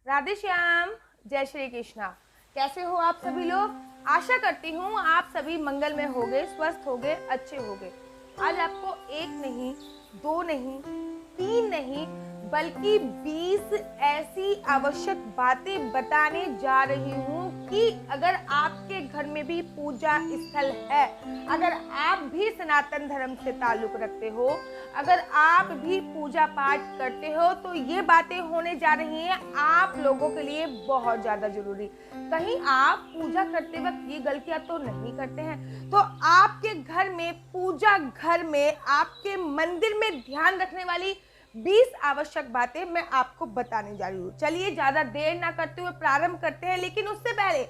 राधे श्याम, जय श्री कृष्णा। कैसे हो आप सभी लोग? आशा करती हूँ आप सभी मंगल में होगे, स्वस्थ होगे, अच्छे होगे। आज आपको एक नहीं, दो नहीं, तीन नहीं, बल्कि 20 ऐसी आवश्यक बातें बताने जा रही हूँ कि अगर आपके घर में भी पूजा स्थल है, अगर आप भी सनातन धर्म से ताल्लुक रखते हो, अगर आप भी पूजा पाठ करते हो, तो ये बातें होने जा रही हैं आप लोगों के लिए बहुत ज़्यादा जरूरी। कहीं आप पूजा करते वक्त ये गलतियां तो नहीं करते हैं? तो आपके घर में, पूजा घर में, आपके मंदिर में ध्यान रखने वाली 20 आवश्यक बातें मैं आपको बताने जा रही हूँ। चलिए ज़्यादा देर ना करते हुए प्रारंभ करते हैं। लेकिन उससे पहले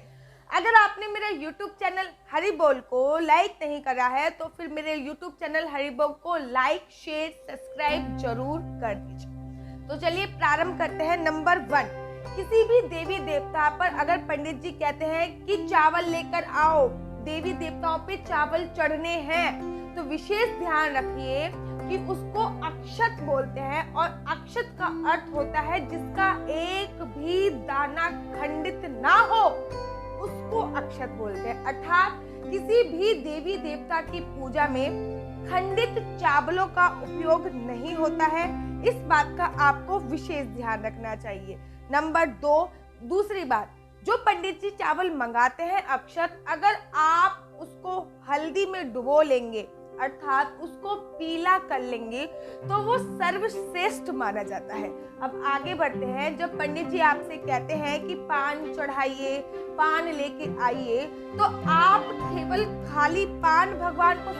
अगर आपने मेरा YouTube चैनल हरि बोल को लाइक नहीं करा है तो फिर मेरे YouTube चैनल हरि बोल को लाइक, शेयर, सब्सक्राइब जरूर कर दीजिए। तो चलिए प्रारंभ करते हैं। नंबर 1, किसी भी देवी देवता पर अगर पंडित जी कहते हैं कि चावल लेकर आओ, देवी देवताओं पे चावल चढ़ने हैं, तो विशेष ध्यान रखिए कि उसको अक्षत बोलते हैं और अक्षत का अर्थ होता है जिसका एक भी दाना खंडित ना हो, उसको अक्षत बोलते हैं। अर्थात किसी भी देवी देवता की पूजा में खंडित चावलों का उपयोग नहीं होता है। इस बात का आपको विशेष ध्यान रखना चाहिए। नंबर 2, दूसरी बात, जो पंडित जी चावल मंगाते हैं अक्षत, अगर आप उसको हल्दी में डुबो लेंगे, अर्थात उसको पीला कर लेंगे, तो वो सर्वश्रेष्ठ माना जाता है। अब आगे बढ़ते हैं। जब पंडित जी आपसे कहते हैं कि पान चढ़ाइए, पान लेके आइए, तो आप केवल खाली पान भगवान को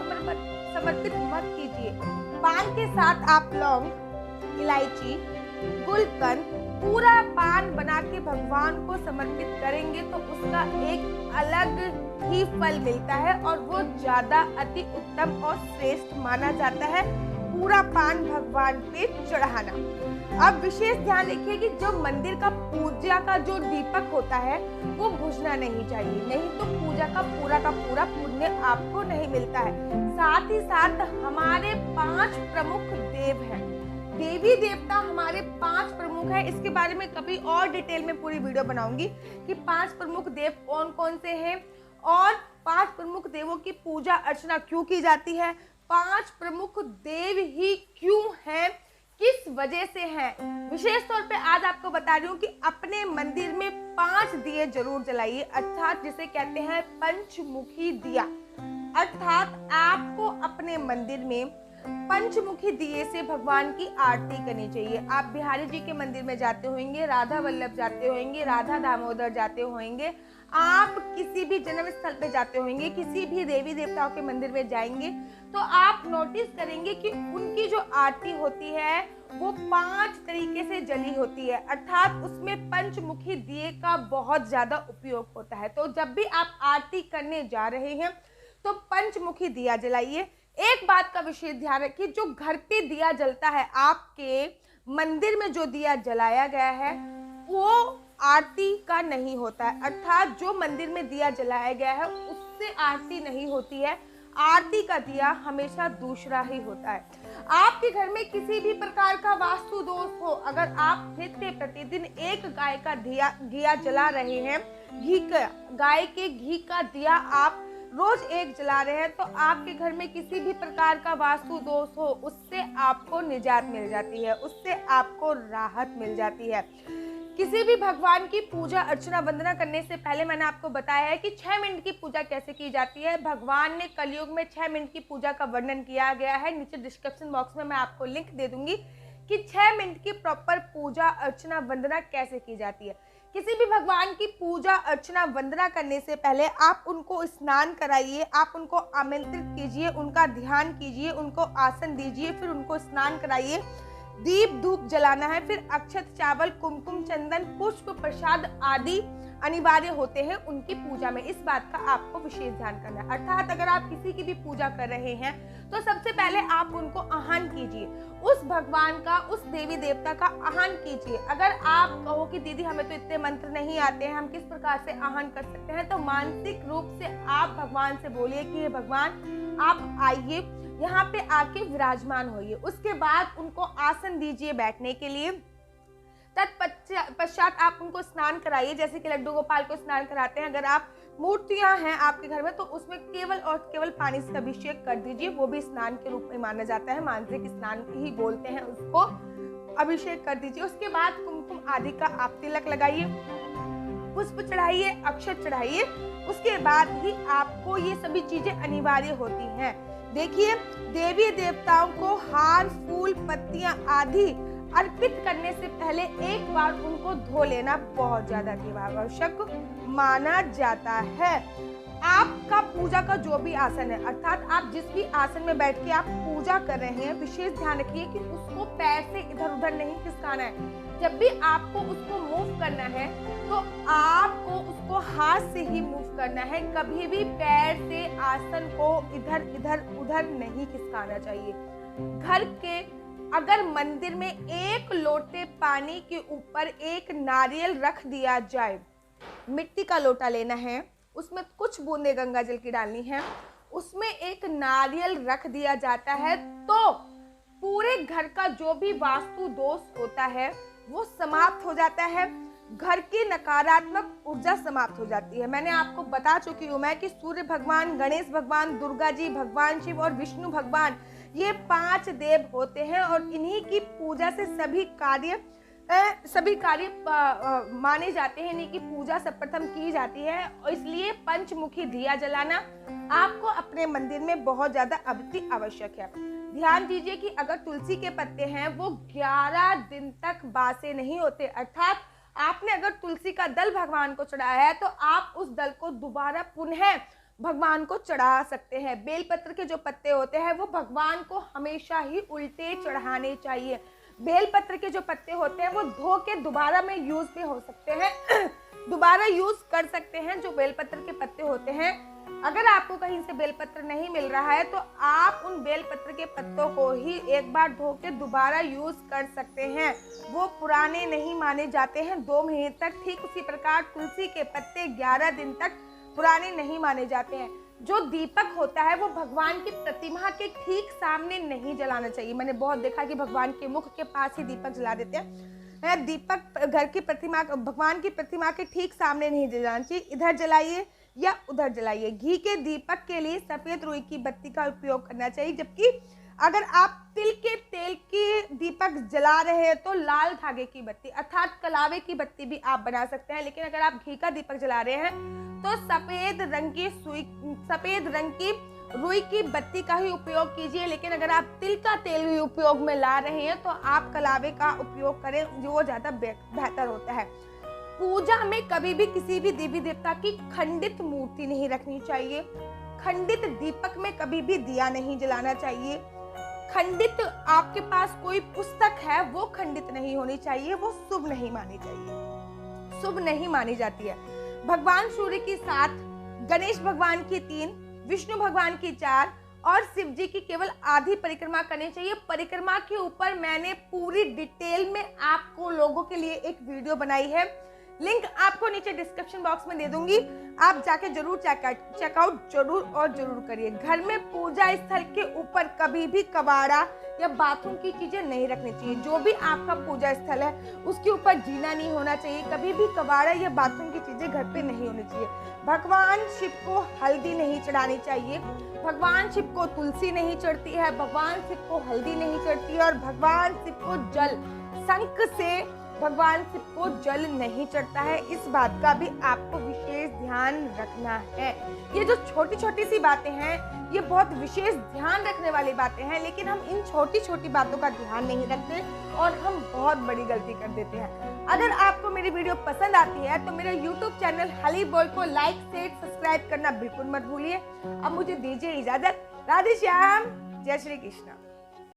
समर्पित मत कीजिए। पान के साथ आप लौंग, इलायची, गुलकंद, पूरा पान बना के भगवान को समर्पित करेंगे तो उसका एक अलग ही फल मिलता है और वो ज्यादा अति उत्तम और श्रेष्ठ माना जाता है पूरा पान भगवान पे चढ़ाना। अब विशेष ध्यान रखिए कि जो मंदिर का पूजा का जो दीपक होता है वो बुझना नहीं चाहिए, नहीं तो पूजा का पूरा पुण्य आपको नहीं मिलता है। साथ ही साथ हमारे 5 प्रमुख देव हैं, देवी देवता हमारे 5 प्रमुख हैं। इसके बारे में कभी और डिटेल में पूरी वीडियो बनाऊंगी कि 5 प्रमुख देव कौन कौन से हैं और 5 प्रमुख देवों की पूजा अर्चना क्यों की जाती है, 5 प्रमुख देव ही क्यों हैं, किस वजह से हैं। विशेष तौर पे आज आपको बता रही हूँ कि अपने मंदिर में 5 दिए जरूर जलाइए, अर्थात जिसे कहते हैं पंचमुखी दिया। अर्थात आपको अपने मंदिर में पंचमुखी दिए से भगवान की आरती करनी चाहिए। आप बिहारी जी के मंदिर में जाते होंगे, राधा वल्लभ जाते होंगे, राधा दामोदर जाते होंगे, आप किसी भी जन्म स्थल पे जाते होंगे, किसी भी देवी देवताओं के मंदिर में जाएंगे तो आप नोटिस करेंगे कि उनकी जो आरती होती है वो 5 तरीके से जली होती है, अर्थात उसमें पंचमुखी दिए का बहुत ज्यादा उपयोग होता है। तो जब भी आप आरती करने जा रहे हैं तो पंचमुखी दिया जलाइए। एक बात का विशेष ध्यान रखिए, जो घर पे दिया जलता है, आपके मंदिर में जो दिया जलाया गया है वो आरती का नहीं होता है, अर्थात जो मंदिर में दिया जलाया गया है उससे आरती नहीं होती है। आरती का दिया हमेशा दूसरा ही होता है। आपके घर में किसी भी प्रकार का वास्तु दोष हो, अगर आप नित्य प्रतिदिन एक गाय का दिया जला रहे हैं, गाय के घी का दिया आप रोज एक जला रहे हैं, तो आपके घर में किसी भी प्रकार का वास्तु दोष हो, उससे आपको निजात मिल जाती है, उससे आपको राहत मिल जाती है। किसी भी भगवान की पूजा अर्चना वंदना करने से पहले मैंने आपको बताया है कि 6 मिनट की पूजा कैसे की जाती है। भगवान ने कलयुग में 6 मिनट की पूजा का वर्णन किया गया है। नीचे डिस्क्रिप्शन बॉक्स में मैं आपको लिंक दे दूंगी कि 6 मिनट की प्रॉपर पूजा अर्चना वंदना कैसे की जाती है। किसी भी भगवान की पूजा अर्चना वंदना करने से पहले आप उनको स्नान कराइए, आप उनको आमंत्रित कीजिए, उनका ध्यान कीजिए, उनको आसन दीजिए, फिर उनको स्नान कराइए, दीप धूप जलाना है, फिर अक्षत, चावल, कुमकुम, चंदन, पुष्प, प्रसाद आदि अनिवार्य होते हैं उनकी पूजा में। इस बात का आपको विशेष ध्यान करना है। अर्थात अगर आप किसी की भी पूजा कर रहे हैं तो सबसे पहले आप उनको आह्वान कीजिए, उस भगवान का, उस देवी देवता का आह्वान कीजिए। अगर आप कहो कि दीदी हमें तो इतने मंत्र नहीं आते हैं, हम किस प्रकार से आह्वान कर सकते हैं, तो मानसिक रूप से आप भगवान से बोलिए कि हे भगवान आप आइए, यहाँ पे आके विराजमान होइए। उसके बाद उनको आसन दीजिए बैठने के लिए। तत्पश्चात आप उनको स्नान कराइए, जैसे कि लड्डू गोपाल को स्नान कराते हैं। अगर आप मूर्तियां हैं आपके घर में तो उसमें केवल और केवल पानी से अभिषेक कर दीजिए, वो भी स्नान के रूप में माना जाता है, मानसिक स्नान ही बोलते हैं उसको। अभिषेक कर दीजिए। उसके बाद कुमकुम आदि का आप तिलक लगाइए, पुष्प चढ़ाइए, अक्षत चढ़ाइए। उसके बाद ही आपको ये सभी चीजें अनिवार्य होती हैं। देखिए, देवी देवताओं को हार, फूल, पत्तियां आदि अर्पित करने से पहले एक बार उनको धो लेना बहुत ज्यादा आवश्यक माना जाता है। आपका पूजा का जो भी आसन है, अर्थात आप जिस भी आसन में बैठ के आप पूजा कर रहे हैं, विशेष ध्यान रखिए कि उसको पैर से इधर उधर नहीं खिसकाना है। जब भी आपको उसको मूव करना है तो आपको उसको हाथ से ही मूव करना है, कभी भी पैर से आसन को इधर इधर उधर नहीं खिसकाना चाहिए। घर के अगर मंदिर में एक लोटे पानी के ऊपर एक नारियल रख दिया जाए, मिट्टी का लोटा लेना है, उसमें कुछ बूंदे गंगा जल की डालनी है, उसमें एक नारियल रख दिया जाता है तो पूरे घर का जो भी वास्तु दोष होता है वो समाप्त हो जाता है, घर की नकारात्मक ऊर्जा समाप्त हो जाती है। मैंने आपको बता चुकी हूँ मैं कि सूर्य भगवान, गणेश भगवान, दुर्गा जी, भगवान शिव और विष्णु भगवान, ये 5 देव होते हैं और इन्हीं की पूजा से सभी कार्य माने जाते हैं, इन्हीं की पूजा सर्वप्रथम की जाती है। और इसलिए पंचमुखी दिया जलाना आपको अपने मंदिर में बहुत ज्यादा अति आवश्यक है। ध्यान दीजिए कि अगर तुलसी के पत्ते हैं वो 11 दिन तक बासे नहीं होते, अर्थात आपने अगर तुलसी का दल भगवान को चढ़ाया है तो आप उस दल को दोबारा पुनः भगवान को चढ़ा सकते हैं। बेलपत्र के जो पत्ते होते हैं वो भगवान को हमेशा ही उल्टे चढ़ाने चाहिए। बेलपत्र के जो पत्ते होते हैं वो धो के दोबारा में यूज भी हो सकते हैं दोबारा यूज कर सकते हैं जो बेलपत्र के पत्ते होते हैं। अगर आपको कहीं से बेलपत्र नहीं मिल रहा है तो आप उन बेलपत्र के पत्तों को ही एक बार धो के दोबारा यूज कर सकते हैं, वो पुराने नहीं माने जाते हैं 2 महीने तक। ठीक उसी प्रकार तुलसी के पत्ते 11 दिन तक पुराने नहीं माने जाते हैं। जो दीपक होता है वो भगवान की प्रतिमा के ठीक सामने नहीं जलाना चाहिए। मैंने बहुत देखा कि भगवान के मुख के पास ही दीपक जला देते हैं। दीपक घर की प्रतिमा, भगवान की प्रतिमा के ठीक सामने नहीं जलाना चाहिए, इधर जलाइए या उधर जलाइए। घी के दीपक के लिए सफेद रुई की बत्ती का उपयोग करना चाहिए, जबकि अगर आप तिल के तेल की दीपक जला रहे हैं तो लाल धागे की बत्ती अर्थात कलावे की बत्ती भी आप बना सकते हैं। लेकिन अगर आप घी का दीपक जला रहे हैं तो सफेद रंग की रुई की बत्ती का ही उपयोग कीजिए। लेकिन अगर आप तिल का तेल भी उपयोग में ला रहे हैं तो आप कलावे का उपयोग करें, जो वो ज्यादा बेहतर होता है। पूजा में कभी भी किसी भी देवी देवता की खंडित मूर्ति नहीं रखनी चाहिए। खंडित दीपक में कभी भी दिया नहीं जलाना चाहिए। खंडित आपके पास कोई पुस्तक है वो खंडित नहीं होनी चाहिए, वो शुभ नहीं मानी चाहिए, शुभ नहीं मानी जाती है। भगवान सूर्य की 7, गणेश भगवान की 3, विष्णु भगवान की 4 और शिव जी की केवल आधी परिक्रमा करनी चाहिए। परिक्रमा के ऊपर मैंने पूरी डिटेल में आपको लोगों के लिए एक वीडियो बनाई है, लिंक आपको नीचे डिस्क्रिप्शन बॉक्स में दे दूंगी, आप जाके जरूर चेकआउट जरूर करिए। घर में पूजा स्थल के ऊपर कभी भी कबाड़ा या बाथरूम की चीजें नहीं रखनी चाहिए। जो भी आपका पूजा स्थल है उसके ऊपर जीना नहीं होना चाहिए, कभी भी कबाड़ा या बाथरूम की चीजें घर पे नहीं होनी चाहिए। भगवान शिव को हल्दी नहीं चढ़ानी चाहिए, भगवान शिव को तुलसी नहीं चढ़ती है, भगवान शिव को हल्दी नहीं चढ़ती है और भगवान शिव को जल, शंख से भगवान शिव को जल नहीं चढ़ता है। इस बात का भी आपको विशेष ध्यान रखना है। ये जो छोटी छोटी सी बातें हैं ये बहुत विशेष ध्यान रखने वाली बातें हैं, लेकिन हम इन छोटी छोटी बातों का ध्यान नहीं रखते और हम बहुत बड़ी गलती कर देते हैं। अगर आपको मेरी वीडियो पसंद आती है तो मेरे YouTube चैनल हली बॉय को लाइक, शेयर, सब्सक्राइब करना बिल्कुल मत भूलिए। अब मुझे दीजिए इजाजत। राधे श्याम, जय श्री कृष्ण।